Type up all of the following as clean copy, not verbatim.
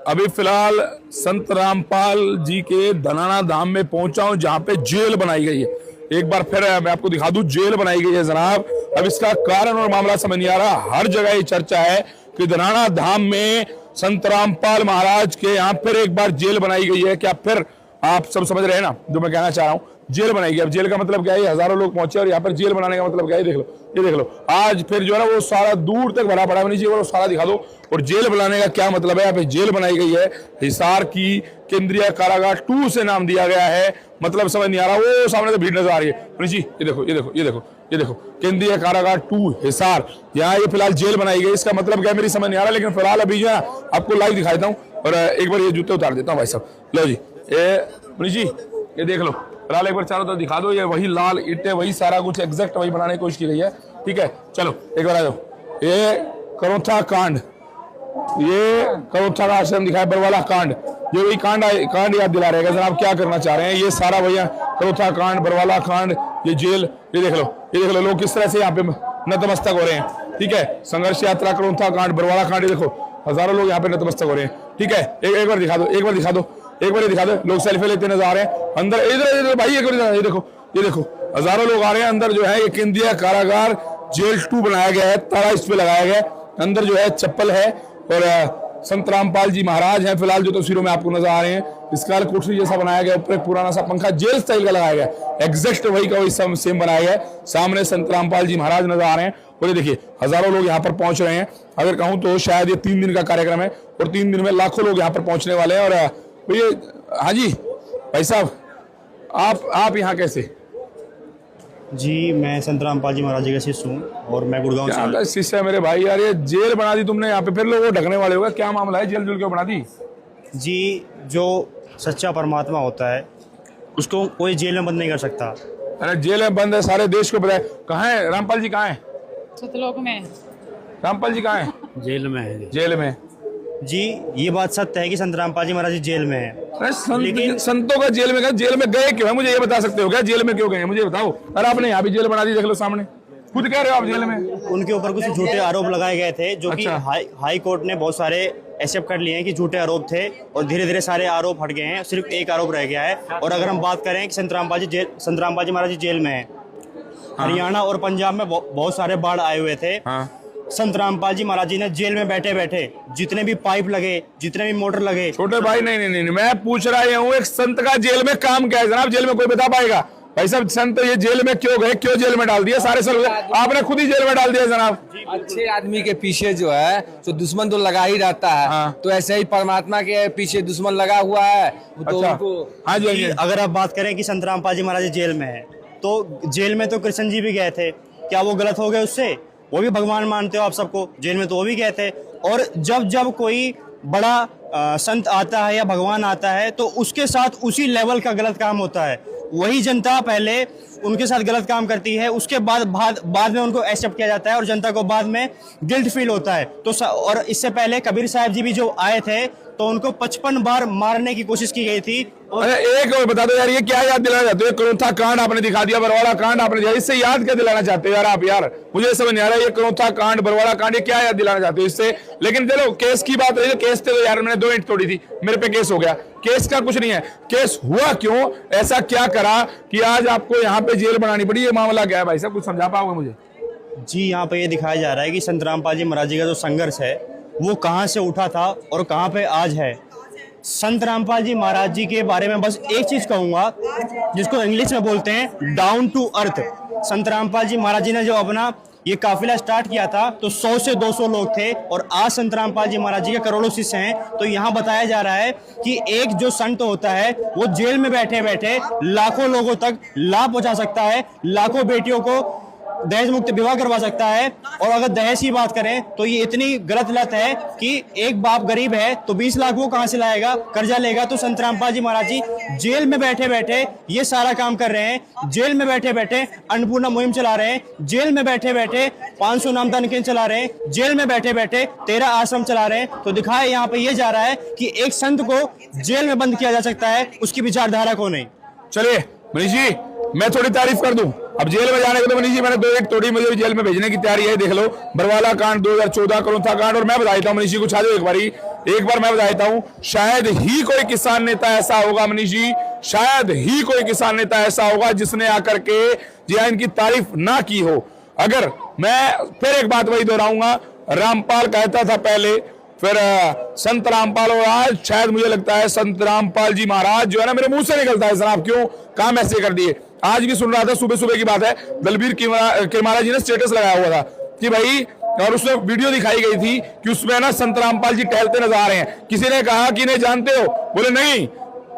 अभी फिलहाल संत रामपाल जी के धनाना धाम में पहुंचा हूं, जहां पे जेल बनाई गई है। एक बार फिर मैं आपको दिखा दूं, जेल बनाई गई है जनाब। अब इसका कारण और मामला समझ नहीं आ रहा। हर जगह ये चर्चा है कि धनाना धाम में संत रामपाल महाराज के यहाँ फिर एक बार जेल बनाई गई है। क्या फिर आप सब समझ रहे हैं ना जो मैं कहना चाह रहा हूँ? जेल बनाई गई। अब जेल का मतलब क्या है? हजारों लोग पहुंचे और यहाँ पर जेल बनाने का मतलब क्या है? देख लो, ये देख लो। आज फिर जो है ना वो सारा दूर तक भरा पड़ा है, नीचे वो सारा दिखा दो। और जेल बनाने का क्या मतलब है? यहाँ पे जेल बनाई गई है, हिसार की केंद्रीय कारागार 2 से नाम दिया गया है। मतलब समझ नहीं आ रहा। वो सामने तो भीड़ नजर आ रही है जी, ये देखो, ये देखो, ये देखो, ये देखो, केंद्रीय कारागार 2 हिसार, यहाँ ये फिलहाल जेल बनाई गई। इसका मतलब क्या है मेरी समझ नहीं आ रहा, लेकिन फिलहाल अभी जो है आपको लाइव दिखा देता हूँ। और एक बार ये जूते उतार देता हूँ भाई साहब। लो जी, ये जी, ये देख लो फिलहाल, एक बार चारों तरफ दिखा दो। ये वही लाल ईंटें, वही सारा कुछ एग्जैक्ट वही बनाने की कोशिश की गई है। ठीक है, चलो एक बार आ जाओ। ये करोथा कांड, ये करोथा का आश्रम दिखाया, बरवाला कांड, ये वही कांड याद दिला रहेगा जनाब। क्या करना चाह रहे हैं? ये सारा भैया करोथा कांड, बरवाला कांड, ये जेल, ये देख लो, ये देख लो लोग किस तरह से यहाँ पे नतमस्तक हो रहे हैं। ठीक है, संघर्ष यात्रा, करोथा कांड, बरवाला कांड, ये देखो हजारों लोग यहाँ पे नतमस्तक हो रहे हैं। ठीक है, एक बार दिखा दो, एक बार दिखा दो, एक बार दिखा दो। लोग सेल्फी लेते नजर आ रहे हैं अंदर। इधर भाई, एक बार ये देखो, ये देखो हजारों लोग आ रहे हैं अंदर। जो है ये केंद्रीय कारागार जेल 2 बनाया गया है, ताला इस पे लगाया गया है। अंदर जो है चप्पल है और संत रामपाल जी महाराज हैं फिलहाल जो तस्वीरों में आपको नजर आ रहे हैं। इसका कोठरी जैसा बनाया गया, ऊपर एक पुराना सा पंखा जेल स्टाइल का लगाया गया, एग्जैक्ट वही का वही सेम बनाया गया है। सामने संत रामपाल जी महाराज नजर आ रहे हैं और ये देखिए हजारों लोग यहाँ पर पहुंच रहे हैं। अगर कहूँ तो शायद ये 3 दिन का कार्यक्रम है और 3 दिन में लाखों लोग यहाँ पर पहुंचने वाले हैं। और भैया, हाँ जी भाई साहब, आप यहाँ कैसे? जी, मैं संत रामपाल जी महाराज जी का शिष्य हूँ और मैं गुड़गांव से। शिष्य है मेरे भाई। यार ये जेल बना दी तुमने यहाँ पे, फिर लोग ढकने वाले होगा। क्या मामला है? जेल क्यों बना दी? जी, जो सच्चा परमात्मा होता है उसको कोई जेल में बंद नहीं कर सकता। अरे जेल में बंद है, सारे देश को पता है। कहाँ है रामपाल जी? कहाँ है? सतलोक में। रामपाल जी कहाँ है? जेल में है। जेल में। जी, ये बात सत्य है कि संत रामपाल जी महाराज जी जेल में है। लेकिन संतों का जेल में गए, जेल में गए क्यों है? मुझे ये बता सकते हो क्या? जेल में क्यों गए मुझे बताओ। अरे आपने यहाँ भी जेल बना दी, देख लो सामने, खुद कह रहे हो आप जेल में। उनके ऊपर कुछ झूठे आरोप लगाए गए थे जो कि अच्छा। हाई कोर्ट ने बहुत सारे एक्सेप्ट कर लिए हैं कि झूठे आरोप थे और धीरे धीरे सारे आरोप हट गए हैं, सिर्फ एक आरोप रह गया है। और अगर हम बात करें कि संत रामपाल जी महाराज जी जेल में है, हरियाणा और पंजाब में बहुत सारे बाढ़ आए हुए थे। संत रामपाल जी महाराज जी ने जेल में बैठे बैठे जितने भी पाइप लगे, जितने भी मोटर लगे। छोटे भाई नहीं, मैं पूछ रहा हूँ एक संत का जेल में काम क्या है जनाब? जेल में कोई बता पाएगा? भाई साहब, संत ये जेल में क्यों गए, क्यों जेल में डाल दिया? सारे सर आपने खुद ही जेल में डाल दिया जनाब। अच्छे आदमी के पीछे जो है तो दुश्मन तो लगा ही रहता है। हाँ। तो ऐसे ही परमात्मा के पीछे दुश्मन लगा हुआ है तो अच्छा। उनको। हाँ जी, अगर आप बात करें कि संत रामपाल जी महाराज जी जेल में है, तो जेल में तो कृष्ण जी भी गए थे, क्या वो गलत हो गए उससे? वो भी भगवान मानते हो आप सबको, जेल में तो वो भी गए थे। और जब कोई बड़ा संत आता है या भगवान आता है तो उसके साथ उसी लेवल का गलत काम होता है। वही जनता पहले उनके साथ गलत काम करती है, उसके बाद में उनको एक्सेप्ट किया जाता है और जनता को बाद में गिल्ट फील होता है। तो और इससे पहले कबीर साहब जी भी जो आए थे तो उनको 55 बार मारने की कोशिश की गई थी। अरे एक और बता दो यार, ये क्या याद दिलाना चाहते हो? करोथा कांड आपने दिखा दिया, बरवाला कांड आपने दिया, इससे याद क्या दिलाना चाहते हो यार आप? यार मुझे समझ नहीं आ रहा, ये करोथा कांड, बरवाला कांड, ये क्या याद दिलाना चाहते हो इससे? लेकिन चलो केस की बात रही, केस थे तो यार मैंने 2 ईंट तोड़ी थी, मेरे पे केस हो गया। केस का कुछ नहीं है, केस हुआ क्यों? ऐसा क्या करा कि आज आपको यहाँ पे जेल बनानी पड़ी? ये मामला क्या है भाई साहब, कुछ समझा पाओगे मुझे? जी, यहाँ पे ये दिखाया जा रहा है कि संत रामपाल जी महाराज जी का जो संघर्ष है वो कहाँ से उठा था और कहाँ पे आज है। संत रामपाल जी महाराज जी के बारे में बस एक चीज कहूंगा, जिसको इंग्लिश में बोलते हैं डाउन टू अर्थ। संत रामपाल जी महाराज जी ने जो अपना ये काफिला स्टार्ट किया था तो 100 से 200 लोग थे और आज संत रामपाल जी महाराज जी के करोड़ों शिष्य हैं। तो यहाँ बताया जा रहा है कि एक जो संत होता है वो जेल में बैठे बैठे लाखों लोगों तक लाभ पहुंचा सकता है, लाखों बेटियों को दहेज मुक्त विवाह करवा सकता है। और अगर दहेज की बात करें तो ये इतनी गलत लत है कि एक बाप गरीब है तो 20 लाख वो कहां से लाएगा, कर्जा लेगा। तो संत रामपाल जी महाराज जी जेल में बैठे बैठे ये सारा काम कर रहे हैं, जेल में बैठे बैठे अन्नपूर्णा मुहिम चला रहे हैं, जेल में बैठे बैठे 500 नामदान केंद्र चला रहे हैं, जेल में बैठे बैठे 13 आश्रम चला रहे हैं। तो दिखाया यहाँ पे ये जा रहा है कि एक संत को जेल में बंद किया जा सकता है, उसकी विचारधारा को नहीं। चलिए मनीष जी, मैं थोड़ी तारीफ कर दूं। अब जेल में जाने को तो मनीष जी मैंने 2 ईंट तोड़ी, मुझे भी जेल में भेजने की तैयारी है। देख लो बरवाला कांड 2014, करोंथा कांड। और मैं बताता हूँ मनीष जी, कुछ आ जाओ एक बार मैं बताता हूँ, शायद ही कोई किसान नेता ऐसा होगा मनीष जी, शायद ही कोई किसान नेता ऐसा होगा जिसने आकर के जी इनकी तारीफ ना की हो। अगर मैं फिर एक बात वही दोहराऊंगा, रामपाल कहता था पहले, फिर संत रामपाल, और आज शायद मुझे लगता है संत रामपाल जी महाराज जो है ना मेरे मुंह से निकलता है जनाब, क्यों काम ऐसे कर दिए। आज भी सुन रहा था, सुबह सुबह की बात है, दलबीर किरमारा जी ने स्टेटस लगाया हुआ था कि भाई, और उसमें वीडियो दिखाई गई थी कि उसमें ना संत रामपाल जी टहलते नजर आ रहे हैं। किसी ने कहा कि नहीं जानते हो, बोले नहीं।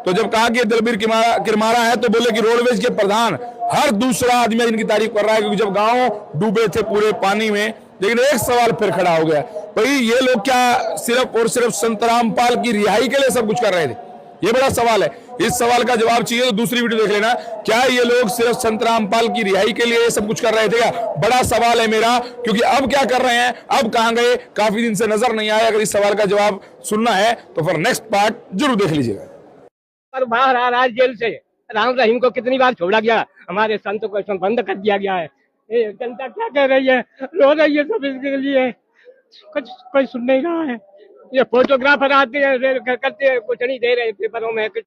तो जब कहा कि दलबीर किरमारा है तो बोले कि रोडवेज के प्रधान, हर दूसरा आदमी इनकी तारीफ कर रहा है, क्योंकि जब गांव डूबे थे पूरे पानी में। लेकिन एक सवाल फिर खड़ा हो गया, भाई ये लोग क्या सिर्फ और सिर्फ संत रामपाल की रिहाई के लिए सब कुछ कर रहे थे? ये बड़ा सवाल है। इस सवाल का जवाब चाहिए तो दूसरी वीडियो देख लेना। क्या ये लोग सिर्फ संत रामपाल की रिहाई के लिए सब कुछ कर रहे थे? क्या बड़ा सवाल है मेरा, क्योंकि अब क्या कर रहे हैं, अब कहां गए, काफी दिन से नजर नहीं आए। अगर इस सवाल का जवाब सुनना है तो फिर नेक्स्ट पार्ट जरूर देख लीजिएगा। पर बाहर आ रहा है जेल से, राम रहीम को कितनी बार छोड़ा गया, हमारे संत को बंद कर दिया गया है। ये जनता क्या कह रही है, रो रही है सब इसके लिए, कुछ कोई सुन नहीं रहा है। ये फोटोग्राफर आते हैं करते हैं, कुछ नहीं दे रहे पेपरों में।